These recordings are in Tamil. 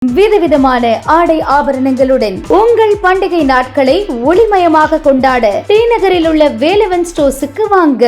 விதவிதமான ஆடை ஆபரணங்களுடன் உங்கள் பண்டிகை நாட்களை ஒளிமயமாக கொண்டாட டி நகரில் உள்ள வேலவன் ஸ்டோர்ஸுக்கு வாங்க.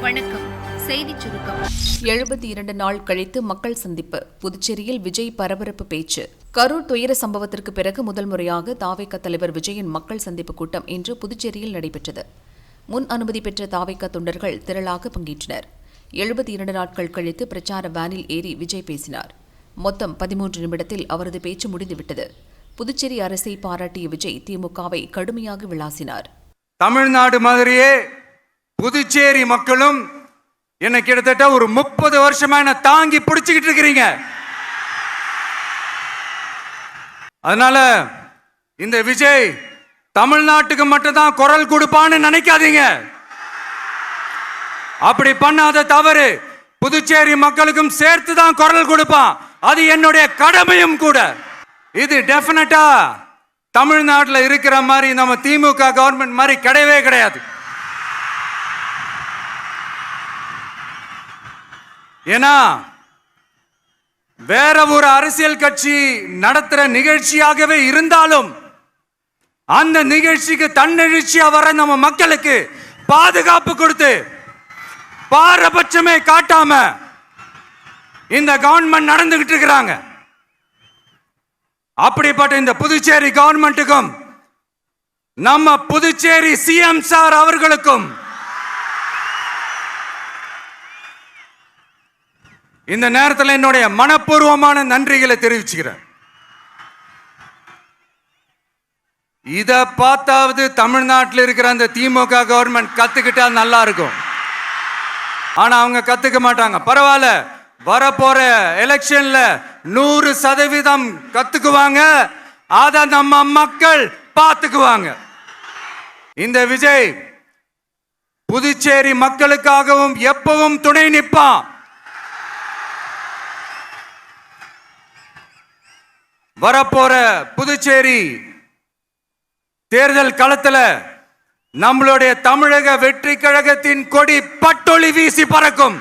வணக்கம். செய்தி சுருக்கம். 72 நாள் கழித்து மக்கள் சந்திப்பு. புதுச்சேரியில் விஜய் பரபரப்பு பேச்சு. கரூர் துயர சம்பவத்திற்கு பிறகு முதல் முறையாக தாவேகா தலைவர் விஜயின் மக்கள் சந்திப்பு கூட்டம் இன்று புதுச்சேரியில் நடைபெற்றது. முன் அனுமதி பெற்ற தாவேகா தொண்டர்கள் திரளாக பங்கேற்றனர். 72 நாட்கள் கழித்து பிரச்சார வேனில் ஏறி விஜய் பேசினார். மொத்தம் 13 நிமிடத்தில் அவரது பேச்சு முடிந்துவிட்டது. புதுச்சேரி அரசை பாராட்டிய விஜய் திமுகவை கடுமையாக விளாசினார். தமிழ்நாடு மாதிரியே புதுச்சேரி மக்களும் என்ன கிட்டத்தட்ட ஒரு 30 வருஷமா என்ன தாங்கி பிடிச்சுக்கிட்டு இருக்கிறீங்க. அதனால இந்த விஜய் தமிழ்நாட்டுக்கு மட்டும்தான் குரல் கொடுப்பான்னு நினைக்காதீங்க. அப்படி பண்ணாத தவறு புதுச்சேரி மக்களுக்கும் சேர்த்து தான் குரல் கொடுப்பான். அது என்னுடைய கடமையும் கூட. இது டெஃபினட்டா தமிழ்நாட்டில் இருக்கிற மாதிரி நம்ம திமுக கவர்மெண்ட் மாதிரி கிடையவே கிடையாது. ஏன்னா வேற ஒரு அரசியல் கட்சி நடத்துற நிகழ்ச்சியாகவே இருந்தாலும் அந்த நிகழ்ச்சிக்கு தன்னெழுச்சியா வர நம்ம மக்களுக்கு பாதுகாப்பு கொடுத்து பாரபட்சமே காட்டாம இந்த கவர்மெண்ட் நடந்துகிட்டு இருக்கிறாங்க. அப்படிப்பட்ட இந்த புதுச்சேரி கவர்மெண்ட்டுக்கும் நம்ம புதுச்சேரி சிஎம் சார் அவர்களுக்கும் இந்த நேரத்தில் என்னுடைய மனப்பூர்வமான நன்றிகளை தெரிவிச்சுக்கிறேன். இத பார்த்தாவது தமிழ்நாட்டில் இருக்கிற அந்த திமுக கவர்மெண்ட் கத்துக்கிட்டா நல்லா இருக்கும். ஆனா அவங்க கத்துக்க மாட்டாங்க. பரவாயில்ல, வரப்போற எலெக்ஷன்ல 100% கத்துக்குவாங்க. அத நம்ம மக்கள் பார்த்துக்குவாங்க. இந்த விஜய் புதுச்சேரி மக்களுக்காகவும் எப்பவும் துணை நிற்பான். வரப்போற புதுச்சேரி தேர்தல் களத்துல நம்மளுடைய தமிழக வெற்றி கழகத்தின் கொடி பட்டொளி வீசி பறக்கும்.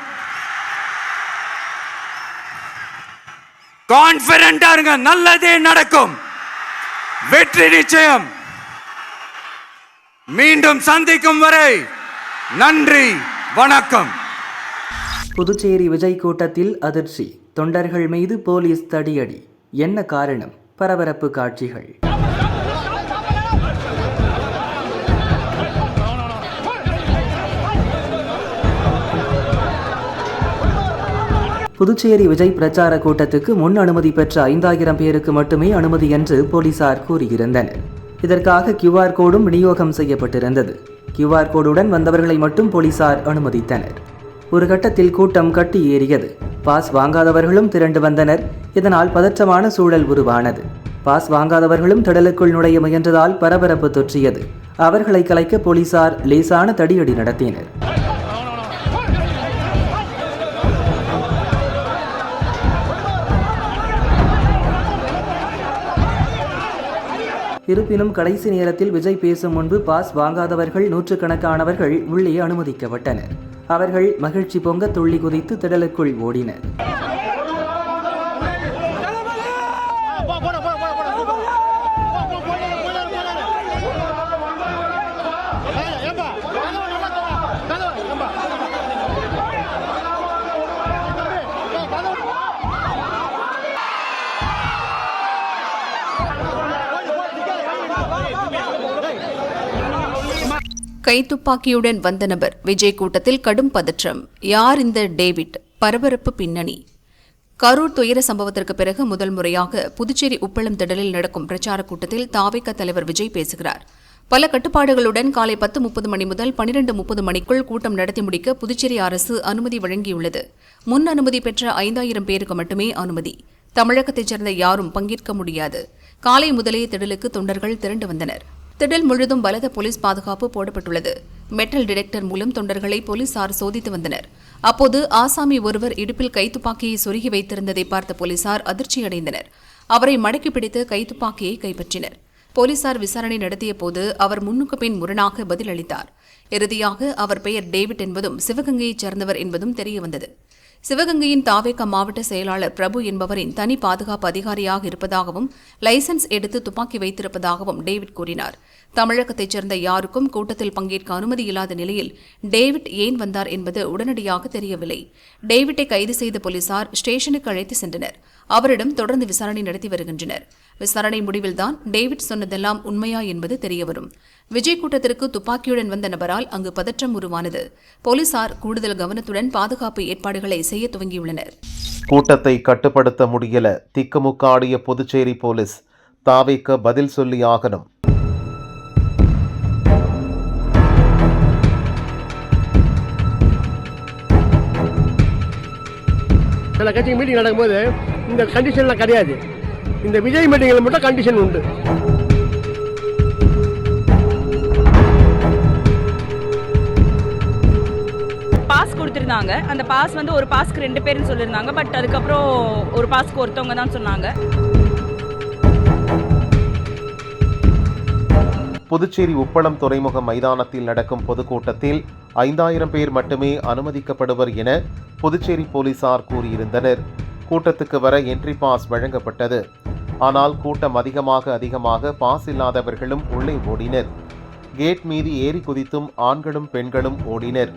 கான்பிடென்டா இருங்க, நல்லதே நடக்கும், வெற்றி நிச்சயம். மீண்டும் சந்திக்கும் வரை நன்றி, வணக்கம். புதுச்சேரி விஜய் கூட்டத்தில் அதிர்ச்சி. தொண்டர்கள் மீது போலீஸ் தடியடி. என்ன காரணம்? பரபரப்பு காட்சிகள். புதுச்சேரி விஜய் பிரச்சார கூட்டத்துக்கு முன் அனுமதி பெற்ற 5000 பேருக்கு மட்டுமே அனுமதி என்று போலீசார் கூறியிருந்தனர். இதற்காக QR கோடும் விநியோகம் செய்யப்பட்டிருந்தது. QR கோடுடன் வந்தவர்களை மட்டும் போலீசார் அனுமதித்தனர். ஒரு கட்டத்தில் கூட்டம் கட்டி ஏறியது. பாஸ் வாங்காதவர்களும் திரண்டு வந்தனர். இதனால் பதற்றமான சூழல் உருவானது. பாஸ் வாங்காதவர்களும் திடலுக்குள் நுழைய முயன்றதால் பரபரப்பு தொற்றியது. அவர்களை கலைக்க போலீசார் லேசான தடியடி நடத்தினர். இருப்பினும் கடைசி நேரத்தில் விஜய் பேசும் முன்பு பாஸ் வாங்காதவர்கள் நூற்றுக்கணக்கானவர்கள் உள்ளே அனுமதிக்கப்பட்டனர். அவர்கள் மகிழ்ச்சி பொங்க துள்ளி குதித்து திடலுக்குள் ஓடினர். கைத்துப்பாக்கியுடன் வந்த நபர். விஜய் கூட்டத்தில் கடும் பதற்றம். யார் இந்த டேவிட்? பரபரப்பு பின்னணி. கரூர் துயர சம்பவத்திற்கு பிறகு முதல் முறையாக புதுச்சேரி உப்பளம் திடலில் நடக்கும் பிரச்சார கூட்டத்தில் தாவேகா தலைவர் விஜய் பேசுகிறார். பல கட்டுப்பாடுகளுடன் காலை 10:30 மணி முதல் 12:30 மணிக்குள் கூட்டம் நடத்தி முடிக்க புதுச்சேரி அரசு அனுமதி வழங்கியுள்ளது. முன் அனுமதி பெற்ற 5000 பேருக்கு மட்டுமே அனுமதி. தமிழகத்தைச் சேர்ந்த யாரும் பங்கேற்க முடியாது. காலை முதலே திடலுக்கு தொண்டர்கள் திரண்டு வந்தனர். திடல் முழுதும் பலத்த போலீஸ் பாதுகாப்பு போடப்பட்டுள்ளது. மெட்டல் டிடெக்டர் மூலம் தொண்டர்களை போலீசார் சோதித்து வந்தனர். அப்போது ஆசாமி ஒருவர் இடுப்பில் கைத்துப்பாக்கியை சொருகி வைத்திருந்ததை பார்த்த போலீசார் அதிர்ச்சியடைந்தனர். அவரை மடக்கி பிடித்து கைத்துப்பாக்கியை கைப்பற்றினர். போலீசார் விசாரணை நடத்திய போது அவர் முன்னுக்கு பின் முரணாக பதிலளித்தார். இறுதியாக அவர் பெயர் டேவிட் என்பதும் சிவகங்கையைச் சேர்ந்தவர் என்பதும் தெரியவந்தது. சிவகங்கையின் தாவேக மாவட்ட செயலாளர் பிரபு என்பவரின் தனி பாதுகாப்பு அதிகாரியாக இருப்பதாகவும் லைசென்ஸ் எடுத்து துப்பாக்கி வைத்திருப்பதாகவும் டேவிட் கூறினார். தமிழகத்தைச் சேர்ந்த யாருக்கும் கூட்டத்தில் பங்கேற்க அனுமதி இல்லாத நிலையில் டேவிட் ஏன் வந்தார் என்பது உடனடியாக தெரியவில்லை. டேவிட்டை கைது செய்த போலீசார் ஸ்டேஷனுக்கு அழைத்து சென்றனர். அவரிடம் தொடர்ந்து விசாரணை நடத்தி வருகின்றனர். விசாரணை முடிவில்தான் டேவிட் சொன்னதெல்லாம் உண்மையா என்பது தெரியவரும். விஜய் கூட்டத்திற்கு துப்பாக்கியுடன் வந்த நபரால் அங்கு பதற்றம் உருவானது. போலீசார் கூடுதல் கவனத்துடன் பாதுகாப்பு ஏற்பாடுகளை செய்ய துவங்கியுள்ளனர். கூட்டத்தை கட்டுப்படுத்த முடியல, திக்குமுக்காடிய புதுச்சேரி போலீஸ். தாவேக பதில் சொல்லி ஆகணும். சில கட்சி மீட்டிங் நடக்கும்போது இந்த கண்டிஷன்லாம் கிடையாது. இந்த விஜய் மீட்டிங்கில் மட்டும் கண்டிஷன் உண்டு. பாஸ் கொடுத்துருந்தாங்க. அந்த பாஸ் வந்து ஒரு பாஸ்க்கு 2 பேர்னு சொல்லியிருந்தாங்க. பட் அதுக்கப்புறம் ஒரு பாஸ்க்கு ஒருத்தவங்க தான் சொன்னாங்க. புதுச்சேரி உப்பளம் துறைமுக மைதானத்தில் நடக்கும் பொதுக்கூட்டத்தில் 5000 பேர் மட்டுமே அனுமதிக்கப்படுவர் என புதுச்சேரி போலீசார் கூறியிருந்தனர். கூட்டத்துக்கு வர என்ட்ரி பாஸ் வழங்கப்பட்டது. ஆனால் கூட்டம் அதிகமாக பாஸ் இல்லாதவர்களும் உள்ளே ஓடினர். கேட் மீது ஏறி குதித்தும் ஆண்களும் பெண்களும் ஓடினர்.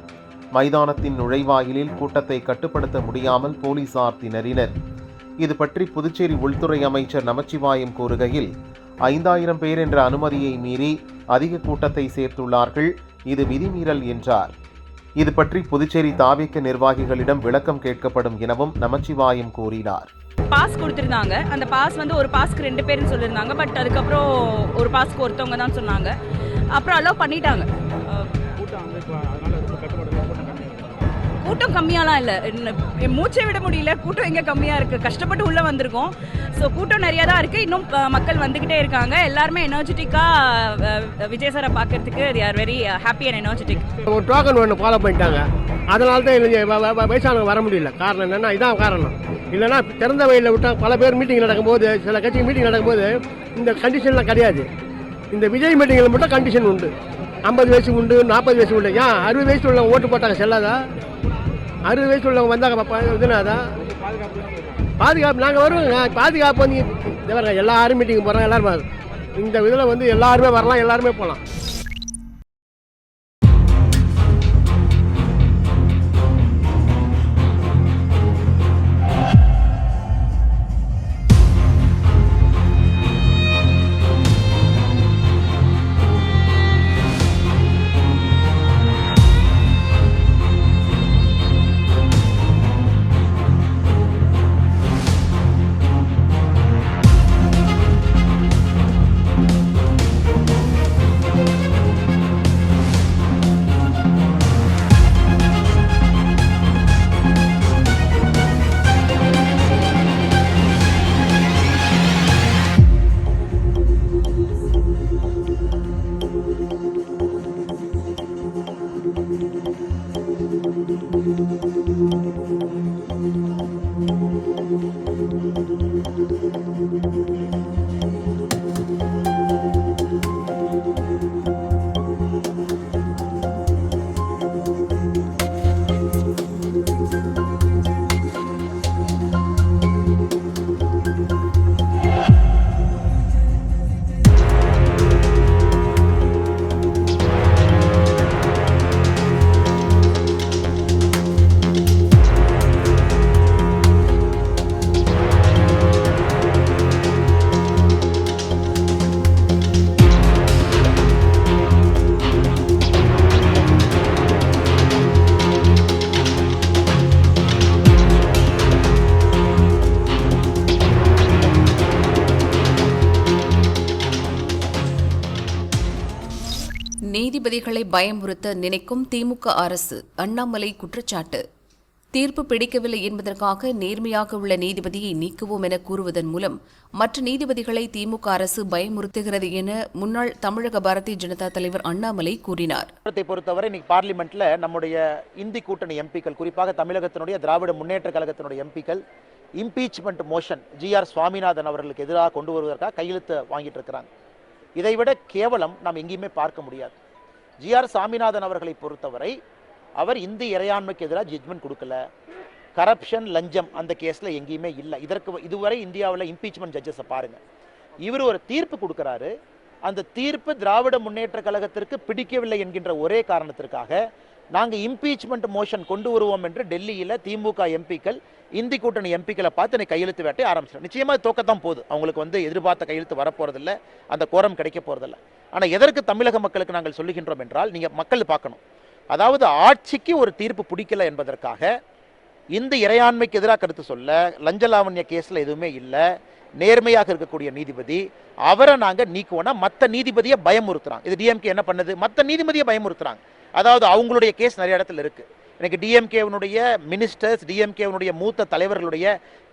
மைதானத்தின் நுழைவாயிலில் கூட்டத்தை கட்டுப்படுத்த முடியாமல் போலீசார் திணறினர். இது பற்றி புதுச்சேரி உள்துறை அமைச்சர் நமச்சிவாயம் கூறுகையில், 5000 பேர் என்ற அனுமதியை மீறி அதிக கூட்டத்தை சேர்த்துள்ளார்கள், இது விதிமீறல் என்றார். இது பற்றி புதுச்சேரி தாவேக நிர்வாகிகளிடம் விளக்கம் கேட்கப்படும் எனவும் நமச்சிவாயம் கூறினார். பாஸ் கொடுத்துருந்தாங்க. அந்த பாஸ் வந்து ஒரு பாஸ்க்கு 2 பேர்னு சொல்லியிருந்தாங்க. பட் அதுக்கப்புறம் ஒரு பாஸ்க்கு ஒருத்தவங்க தான் சொன்னாங்க. அப்புறம் அலோவ் பண்ணிட்டாங்க. கூட்டம் கம்மியாலாம் இல்லை, மூச்சை விட முடியல. கூட்டம் எங்கே கம்மியாக இருக்குது, கஷ்டப்பட்டு உள்ளே வந்திருக்கோம். ஸோ கூட்டம் நிறையா தான் இருக்குது. இன்னும் மக்கள் வந்துக்கிட்டே இருக்காங்க. எல்லாருமே எனர்ஜெட்டிக்காக விஜய் சாரை பார்க்கறதுக்கு they are very happy and energetic. ஒரு டோக்கன் ஒன்று ஃபாலோ பண்ணிட்டாங்க. அதனால தான் வயசானவங்க வர முடியல. காரணம் என்னென்னா இதான் காரணம். இல்லைன்னா திறந்த வயலில் விட்டால் பல பேர் மீட்டிங் நடக்கும்போது, சில கட்சி மீட்டிங் நடக்கும்போது இந்த கண்டிஷன்லாம் கிடையாது. இந்த விஜய் மீட்டிங்கில் மட்டும் கண்டிஷன் உண்டு. 50 வயசு உண்டு, 40 வயசு உண்டு. ஏன் 60 வயசு உள்ளவங்க ஓட்டு போட்டாங்க செல்லாதா? 60 வயசு உள்ளவங்க வந்தாங்க இதுனாதான் பாதுகாப்பு. நாங்கள் வருவோம். பாதுகாப்பு வந்து எல்லாரும் மீட்டிங் போகிறோம். எல்லாரும் இந்த இதில் வந்து எல்லாருமே வரலாம், எல்லாருமே போகலாம். நீதிபதிகளை பயமுறுத்த நினைக்கும் திமுக அரசு, அண்ணாமலை குற்றச்சாட்டு. தீர்ப்பு பிடிக்கவில்லை என்பதற்காக நேர்மையாக உள்ள நீதிபதியை நீக்குவோம் என கூறுவதன் மூலம் மற்ற நீதிபதிகளை திமுக அரசு பயமுறுத்துகிறது என முன்னாள் தமிழக பாரதிய ஜனதா தலைவர் அண்ணாமலை கூறினார். பொறுத்தவரை இன்னைக்கு பார்லிமெண்ட்ல நம்முடைய இந்தி கூட்டணி எம்பிக்கள், குறிப்பாக தமிழகத்தினுடைய திராவிட முன்னேற்ற கழகத்தினுடைய எம்பிக்கள் இம்பீச்மெண்ட் மோஷன் ஜிஆர் சுவாமிநாதன் அவர்களுக்கு எதிராக கொண்டு வருவதற்காக கையெழுத்து வாங்கிட்டு இருக்கிறாங்க. இதைவிட கேவலம் நாம் எங்கேயுமே பார்க்க முடியாது. ஜிஆர் சாமிநாதன் அவர்களை பொறுத்தவரை அவர் இந்து இறையாண்மைக்கு எதிராக ஜட்ஜ்மெண்ட் கொடுக்கல, கரப்ஷன் லஞ்சம் அந்த கேஸில் எங்கேயுமே இல்லை. இதுவரை இந்தியாவில் இம்பீச்மெண்ட் ஜட்ஜஸை பாருங்கள். இவர் ஒரு தீர்ப்பு கொடுக்குறாரு, அந்த தீர்ப்பு திராவிட முன்னேற்ற கழகத்திற்கு பிடிக்கவில்லை என்கின்ற ஒரே காரணத்திற்காக நாங்கள் இம்பீச்மெண்ட் மோஷன் கொண்டு வருவோம் என்று டெல்லியில் திமுக எம்பிக்கள் இந்தி கூட்டணி எம்பிக்களை பார்த்து கையெழுத்து வேட்டை ஆரம்பிச்சிடும். நிச்சயமாக தோக்கத்தான் போகுது, அவங்களுக்கு எதிர்பார்த்த கையெழுத்து வரப்போறதில்லை, அந்த கோரம் கிடைக்க போறதில்லை. ஆனால் எதற்கு தமிழக மக்களுக்கு நாங்கள் சொல்லுகின்றோம் என்றால், நீங்கள் மக்கள் பார்க்கணும், அதாவது ஆட்சிக்கு ஒரு தீர்ப்பு பிடிக்கல என்பதற்காக இந்த இறையாண்மைக்கு எதிராக கருத்து சொல்ல லஞ்ச லாவண்ய கேஸில் எதுவுமே இல்லை, நேர்மையாக இருக்கக்கூடிய நீதிபதி அவரை நாங்கள் நீக்குவோம்னா மற்ற நீதிபதியை பயமுறுத்துறாங்க. இது டிஎம்கே என்ன பண்ணுது, மற்ற நீதிபதியை பயமுறுத்துறாங்க. அதாவது அவங்களுடைய கேஸ் நிறைய இடத்துல இருக்கு. எனக்கு டிஎம்கேவனுடைய மினிஸ்டர்ஸ், டிஎம்கேவனுடைய மூத்த தலைவர்களுடைய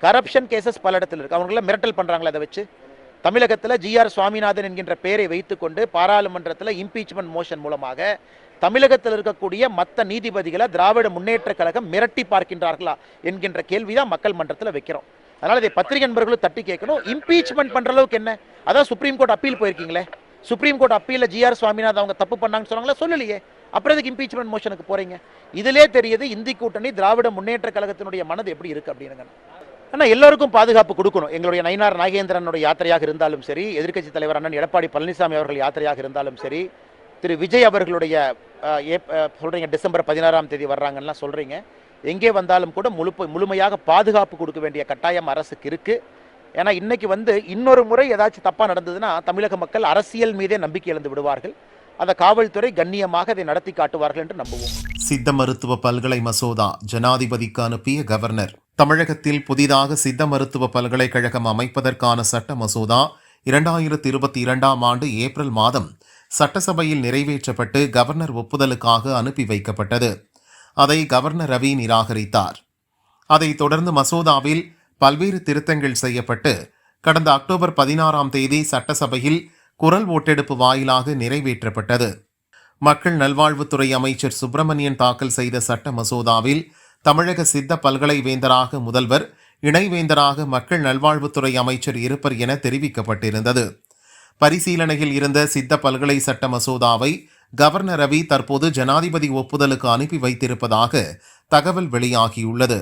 கரப்ஷன் கேசஸ் பல இடத்துல இருக்கு. அவங்கள மிரட்டல் பண்றாங்களா? அதை வச்சு தமிழகத்தில் ஜிஆர் சுவாமிநாதன் என்கின்ற பெயரை வைத்துக்கொண்டு பாராளுமன்றத்தில் இம்பீச்மெண்ட் மோஷன் மூலமாக தமிழகத்தில் இருக்கக்கூடிய மற்ற நீதிபதிகளை திராவிட முன்னேற்ற கழகம் மிரட்டி பார்க்கின்றார்களா என்கின்ற கேள்விதான் மக்கள் மன்றத்தில் வைக்கிறோம். அதனால இதை பத்திரிகை நண்பர்களும் தட்டி கேட்கணும். இம்பீச்மெண்ட் பண்ற அளவுக்கு என்ன, அதான் சுப்ரீம் கோர்ட் அப்பீல் போயிருக்கீங்களே, சுப்ரீம் கோர்ட் அப்பீல ஜிஆர் சுவாமிநாதன் அவங்க தப்பு பண்ணாங்கன்னு சொன்னாங்களா? சொல்லலையே, அப்புறம் எதுக்கு இம்பீச்மெண்ட் மோஷனுக்கு போறீங்க? இதிலே தெரியுது இந்தி கூட்டணி திராவிட முன்னேற்ற கழகத்தினுடைய மனது எப்படி இருக்கு அப்படின்னுங்க. ஆனால் எல்லாருக்கும் பாதுகாப்பு கொடுக்கணும். எங்களுடைய நயினார் நாகேந்திரனுடைய யாத்திரையாக இருந்தாலும் சரி, எதிர்க்கட்சி தலைவர் அண்ணன் எடப்பாடி பழனிசாமி அவர்கள் யாத்திரையாக இருந்தாலும் சரி, திரு விஜய் அவர்களுடைய சொல்றீங்க டிசம்பர் 16ஆம் தேதி வர்றாங்கன்னா சொல்றீங்க, எங்கே வந்தாலும் கூட முழுமையாக பாதுகாப்பு கொடுக்க வேண்டிய கட்டாயம் அரசுக்கு இருக்கு. ஏன்னா இன்னைக்கு இன்னொரு முறை ஏதாச்சும் தப்பா நடந்ததுன்னா தமிழக மக்கள் அரசியல் மீதே நம்பிக்கை இழந்து விடுவார்கள். அதை காவல்துறை கண்ணியமாக அதை நடத்தி காட்டுவார்கள் என்று நம்புவோம். சித்த மருத்துவ பல்கலை மசோதா ஜனாதிபதிக்கு அனுப்பிய கவர்னர். தமிழகத்தில் புதிதாக சித்த மருத்துவ பல்கலைக்கழகம் அமைப்பதற்கான சட்ட மசோதா 2022ஆம் ஆண்டு ஏப்ரல் மாதம் சட்டசபையில் நிறைவேற்றப்பட்டு கவர்னர் ஒப்புதலுக்காக அனுப்பி வைக்கப்பட்டது. அதை கவர்னர் ரவி நிராகரித்தார். அதைத் தொடர்ந்து மசோதாவில் பல்வேறு திருத்தங்கள் செய்யப்பட்டு கடந்த அக்டோபர் 16ஆம் தேதி சட்டசபையில் குரல் ஓட்டெடுப்பு வாயிலாக நிறைவேற்றப்பட்டது. மக்கள் நல்வாழ்வுத்துறை அமைச்சர் சுப்பிரமணியன் தாக்கல் செய்த சட்ட மசோதாவில் தமிழக சித்த பல்கலை வேந்தராக முதல்வர், இணைவேந்தராக மக்கள் நல்வாழ்வுத்துறை அமைச்சர் இருப்பர் என தெரிவிக்கப்பட்டிருந்தது. பரிசீலனையில் இருந்த சித்த பல்கலை சட்ட மசோதாவை கவர்னர் ரவி தற்போது ஜனாதிபதி ஒப்புதலுக்கு அனுப்பி வைத்திருப்பதாக தகவல் வெளியாகியுள்ளது.